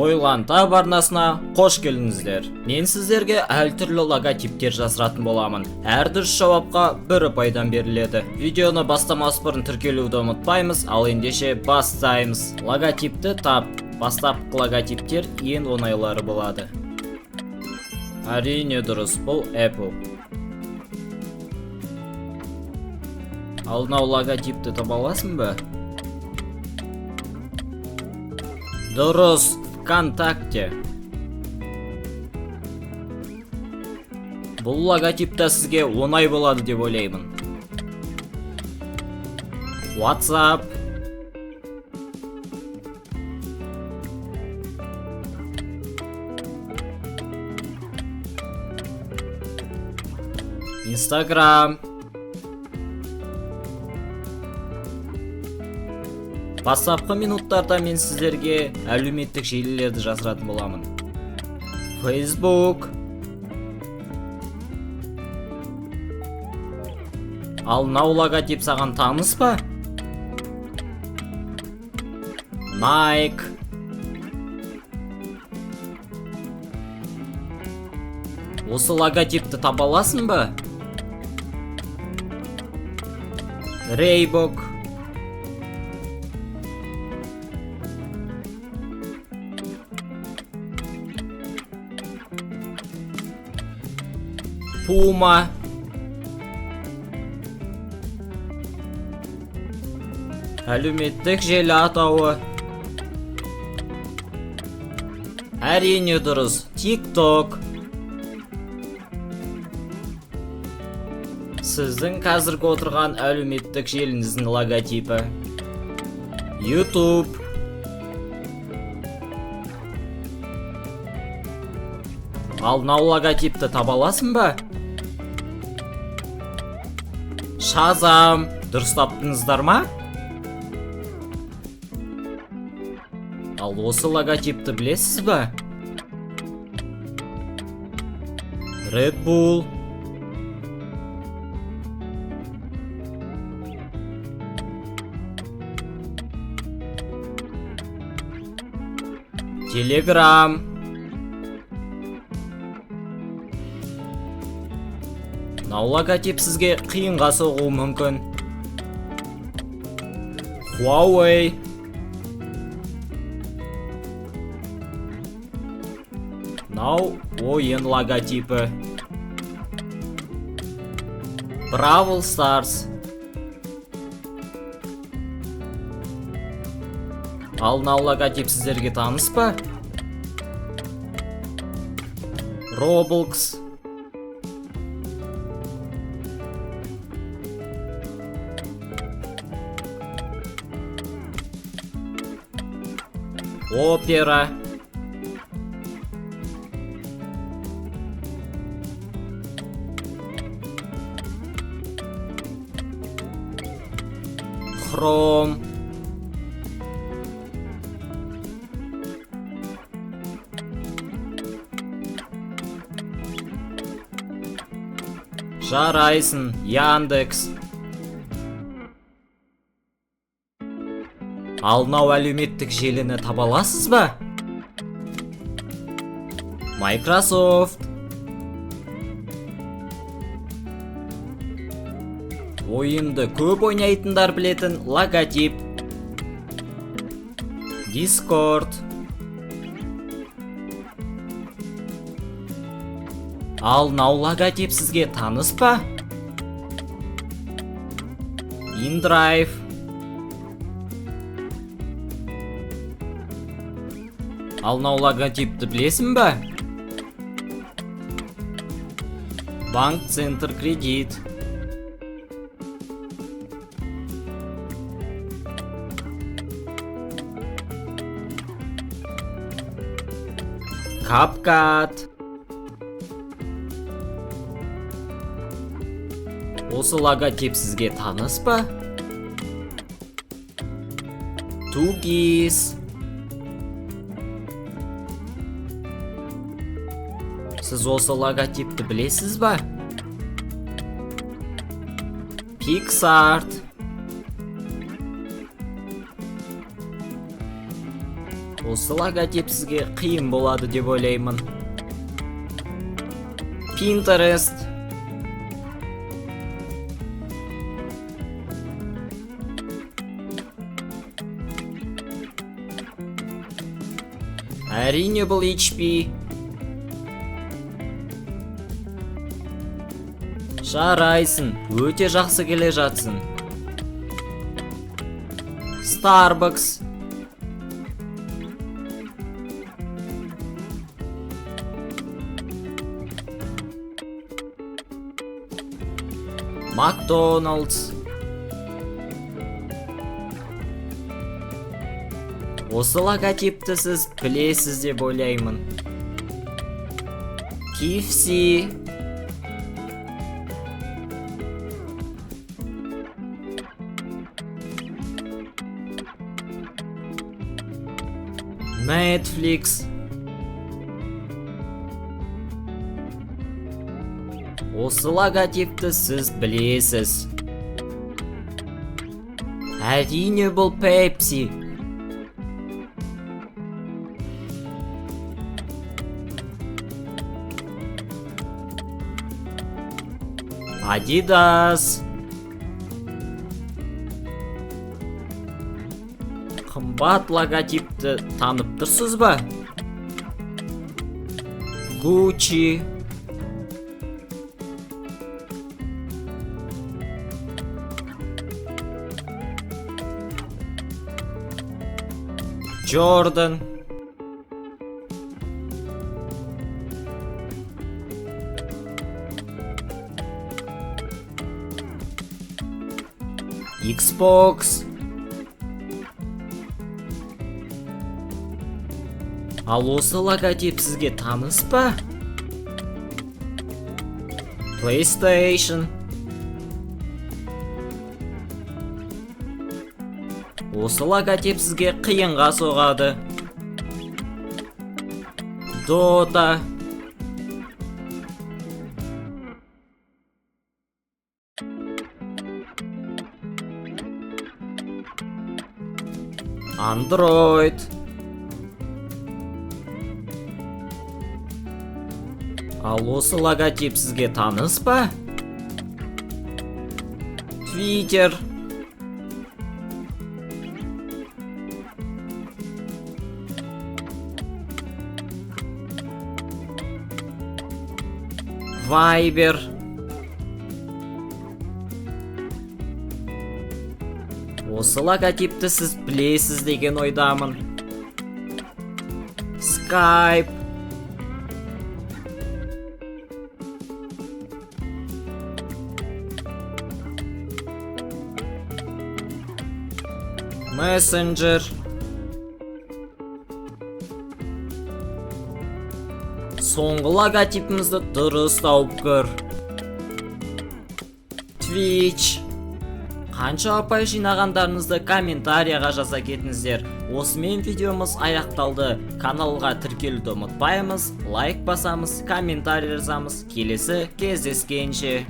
Ойлан таб арнасына қош келдіңіздер. Мен сіздерге әртүрлі логотиптер жасыратын боламын. Әр дұрыс жауапқа бір ұпайдан беріледі. Видеоны бастамас бұрын тіркелуді ұмытпаймыз, ал ендеше бастаймыз. Логотипті тап. Бастапқы логотиптер ең оңайлары болады. Әрине дұрыс, бұл Apple. Ал мынау логотипті таба аласың ба? Дұрыс, ВКонтакте. Бұл логотипті сізге оңай болады деп ойлаймын. WhatsApp. Instagram. Бастапқы минуттарда мен сіздерге әлеуметтік желілерді жасыратын боламын. Facebook. Ал мынау логотип саған таныс па? Nike. Осы логотипті таба аласың ба? Reebok. Puma. Әлеуметтік желі атауы. Әрине дұрыс, TikTok. Сіздің қазіргі отырған әлеуметтік желіңіздің логотипі. YouTube. Ал мынау логотипті таба аласың ба? Shazam. Дұрыс таптыңыздар ма? Ал осы логотипті білесіз ба? Red Bull. Telegram. Мынау логотип сізге қиынға соғуы мүмкін. Huawei. Мынау ойын логотипі. Brawl Stars. Ал мынау логотип сіздерге таныс па? Roblox. Opera. Chrome. Жарайсың, Яндекс. Ал мынау әлеуметтік желіні таба аласыз ба? Microsoft. Ойынды көп ойнайтындар білетін логотип. Discord. Ал мынау логотип сізге таныс па? InDrive. Ал мынау логотипті білесің ба? Банк Центр Кредит. CapCut. Осы логотип сізге таныс па? Тугис. Сіз осы логотипті білесіз ба? Pixar. Осы логотип сізге қиын болады деп ойлаймын. Pinterest. Әрине бұл HP. Жарайсың, өте жақсы келе жатсың. Starbucks. McDonald's. Осы логотипті сіз білесіз деп ойлаймын. KFC. Netflix. Осы логотипті сіз білесіз. Әрине бұл Pepsi. Adidas. Қымбат логотипті танып тұрсыз ба? Gucci. Jordan. Xbox. Ал осы логотип сізге таныс па? PlayStation. Осы логотип сізге қиынға соғады. Dota. Android. Ал осы логотип сізге таныс па? Twitter. Viber. Осы логотипті сіз білесіз деген ойдамын. Skype. Messenger. Соңғы логотипімізді дұрыс тауып көр. Twitch. Қанша ұпай жинағандарыңызды комментарияға жаза кетіңіздер. Осымен видеомыз аяқталды. Каналға тіркелуді ұмытпаймыз, лайк басамыз, комментарий жазамыз. Келесі кездескенше.